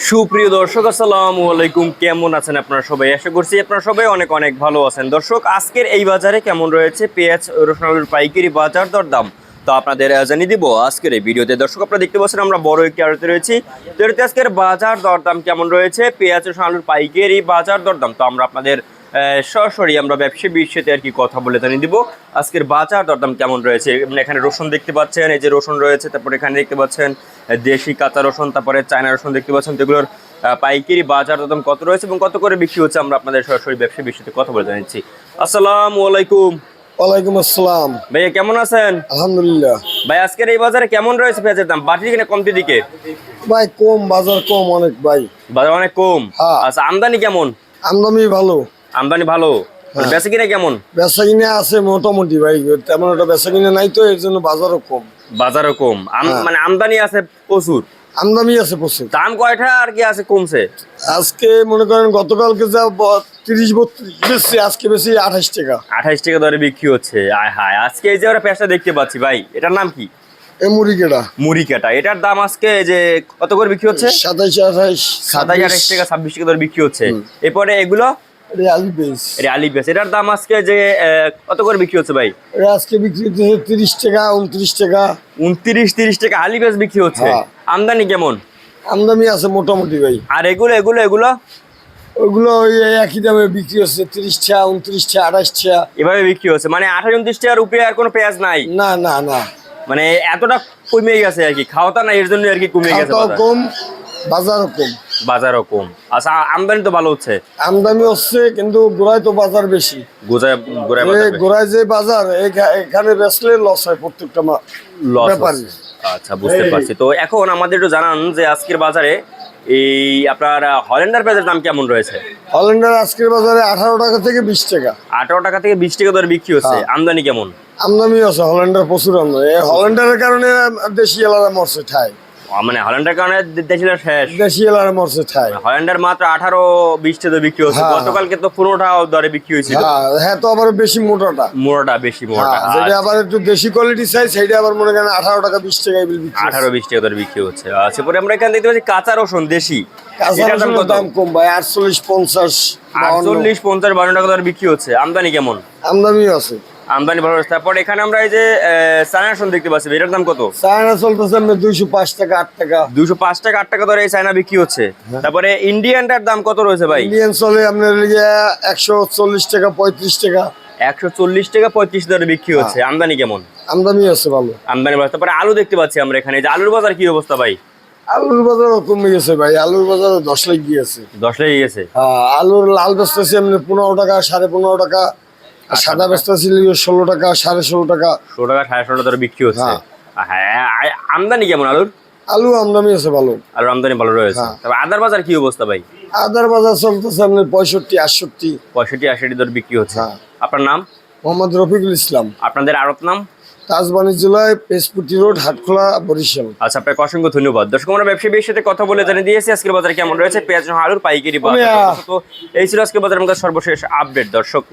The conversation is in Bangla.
সুপ্রিয় দর্শক আসসালামু আলাইকুম, কেমন আছেন আপনারা সবাই? আশা করছি আপনারা সবাই অনেক অনেক ভালো আছেন। দর্শক, আজকের এই বাজারে কেমন রয়েছে পেঁয়াজ রসুন আলুর পাইকারি বাজার দরদাম তো আপনাদের জানিয়ে দিব আজকের এই ভিডিওতে। দর্শক, আপনারা দেখতে পাচ্ছেন আমরা বড় একটি আড়তে রয়েছি। তো এতে আজকের বাজার দরদাম কেমন রয়েছে, পেঁয়াজ রসুন আলুর পাইকারি বাজার দরদাম তো আমরা আপনাদের সরাসরি আমরা ব্যবসায়ী বিষয়তে আর কি কথা বলে জানিয়ে দিব আজকের বাজার দরদাম কেমন রয়েছে। এখানে রসুন দেখতে পাচ্ছেন, এই যে রসুন রয়েছে, তারপরে এখানে দেখতে পাচ্ছেন দেশি কাঁচা রসুন, তারপরে চায়না রসুন দেখতে পাচ্ছেন। এগুলোর পাইকারি বাজার দরদাম কত রয়েছে এবং কত করে বিক্রি হচ্ছে আমরা আপনাদের সরাসরি ব্যবসায়ী বিষয়তে কথা বলে জানাচ্ছি। আসসালামু আলাইকুম। ওয়ালাইকুম আসসালাম। ভাইয়া কেমন আছেন? আলহামদুলিল্লাহ। ভাই আজকের এই বাজারে কেমন রয়েছে পেঁয়াজের দাম? বাড়তি কিনা কমতি দিকে? ভাই কম, বাজার কম অনেক ভাই। বাজার অনেক কম। হ্যাঁ। আচ্ছা, আমদানি কেমন? আমদানি ভালো। আমদানি ভালো। হ্যাঁ। বেচা কিনা কেমন? বেচা কিনে আছে মোটামুটি ভাই, তেমন একটা বেচা কিনে নাই তো এর জন্য বাজারও কম। বাজারও কম। হ্যাঁ। মানে আমদানি আছে প্রচুর, আমদানি আছে প্রচুর। দাম কয়টা আর কি আছে কমছে? আজকে মনে করেন গতকালকে যা 30-32 বেশি, আজকে বেশি 28 টাকা। 28 টাকা দরে বিক্রি হচ্ছে। আয় হায়, আজকে এই যে আমরা পেঁয়াজটা দেখতে পাচ্ছি ভাই, এটার নাম কি? এই মুড়ি কেটা মুড়ি কাটা। এটার দাম আজকে যে কত করে বিক্রি হচ্ছে? 27, 28, 27 টাকা 26 টাকা দরে বিক্রি হচ্ছে। এরপরে এগুলো আলু বেশ। আলি পেঁয়াজ, এটার দাম আজকে যে কত করে বিক্রি হচ্ছে ভাই? আজকে বিক্রি হচ্ছে 30 টাকা, 29 টাকা। 29-30 টাকা আলি পেঁয়াজ বিক্রি হচ্ছে। হ্যাঁ। আমদানি কেমন? আমদানি আছে মোটামুটি ভাই। আর এগুলো এগুলো এগুলো ওইগুলো ওই একই দামে বিক্রি হচ্ছে, 30 টাকা, 29 টাকা, 28 টাকা এভাবে বিক্রি হচ্ছে। মানে 28-29 টাকার উপরে আর কোনো পেঁয়াজ নাই? না না না, মানে এতটা কমে গেছে আর কি, খাওয়াটা না, এর জন্য আর কি কমে গেছে খাওয়াটাও বাজার। কম, বাজারও কম। বাজারও কম। আচ্ছা, আমদানি তো ভালো হচ্ছে। আমদানি হচ্ছে কিন্তু গোড়ায় তো বাজার বেশি। গোজায় গোড়ায় বাজার বেশি। গোড়ায় যে বাজার এখানে বেচলে লস হয় প্রত্যেকটা লস ব্যাপারী। হচ্ছে। আচ্ছা, বুঝতে পারছি। তো এখন আমাদের একটু জানান যে আজকের বাজারে এই আপনার হল্যান্ডার পেঁয়াজের দাম কেমন রয়েছে? হল্যান্ডার আজকের বাজারে 18 টাকা থেকে 20 টাকা। 18 টাকা থেকে 20 টাকা দরে বিক্রি হচ্ছে। হ্যাঁ। আমদানি কেমন? আমদানি আছে, হল্যান্ডার প্রচুর আমদানি। এই হল্যান্ডারের কারণে দেশি এলাকা মরছে ঠাই। মানে হল্যান্ডার কারণে দেশিটা শেষ। দেশি এলাকা মরছে ঠাই। হল্যান্ডার মাত্র 18-20 টাকা দরে বিক্রি হচ্ছে। হ্যাঁ। গতকালকে তো 15 টাকা দরে বিক্রি হয়েছিল। হ্যাঁ, তো আবার বেশি মোটাটা। মোড়াটা বেশি, মোড়াটা। হ্যাঁ, যেটা আবার একটু দেশি কোয়ালিটি চাই সেটা আবার মনে করেন 18 টাকা 20 টাকায় বিক্রি হচ্ছে। 18-20 টাকা দরে বিক্রি হচ্ছে। আচ্ছা, পরে আমরা এখানে দেখতে পাচ্ছি কাঁচা রসুন দেশি। কাঁচা এটার দাম রসুনের কত? দাম কম ভাই, 48, 50, 52। 48-50-52 টাকা দরে বিক্রি হচ্ছে। আমদানি কেমন? আমদানি আছে। আমদানি ভালো হচ্ছে। তারপর এখানে আমরা এই যে চায়না রসুন দেখতে পাচ্ছি, এটার দাম কত? চায়না চলতেছে আপনার 205 টাকা, 8 টাকা। 205 টাকা 8 টাকা দরে এই চায়না বিক্রি হচ্ছে। তারপরে ইন্ডিয়ানটার দাম কত রয়েছে ভাই? ইন্ডিয়ান চলে আপনার 140 টাকা, 35 টাকা। 140 টাকা 35 দরে বিক্রি হচ্ছে। আমদানি কেমন? আমদানি আছে ভালো। আমদানি ভালো। তারপরে আলু দেখতে পাচ্ছি আমরা এখানে, যে আলুর বাজার কি অবস্থা ভাই? আলুর বাজারও কমে গেছে ভাই, আলুর বাজারও 10 লেগে গিয়েছে। 10 লেগে গেছে। হ্যাঁ, আলুর লাল বেচতেছি আপনার 15 টাকা, 15.5 টাকা। আর সাদা বেচতেছি 16 টাকা, 16.5 টাকা। 16 টাকা 16.5 টাকা দরে বিক্রি হচ্ছে। হ্যাঁ। হ্যাঁ, আমদানি কেমন আলুর? আলু আমদানি আছে ভালো। আলুর আমদানি ভালো রয়েছে। হ্যাঁ। তারপর আদার বাজার কি অবস্থা ভাই? আদার বাজার চলতেছে আপনার 65, 68। 65-80 দরে বিক্রি হচ্ছে। হ্যাঁ। আপনার নাম? মোহাম্মদ রফিকুল ইসলাম। আপনাদের আড়ত নাম? তাজ বাণিজ্যালয়, পেসপুটি রোড, হাটখোলা, বরিশাল। আচ্ছা, আপনাকে অসংখ্য ধন্যবাদ। দর্শক, আমরা ব্যবসায়ীর সাথে কথা বলে জানিয়ে দিয়েছি আজকের বাজারে কেমন রয়েছে পেঁয়াজ আলুর পাইকারি বাজার। তো এই ছিল আজকের বাজারের মধ্যে সর্বশেষ আপডেট দর্শক।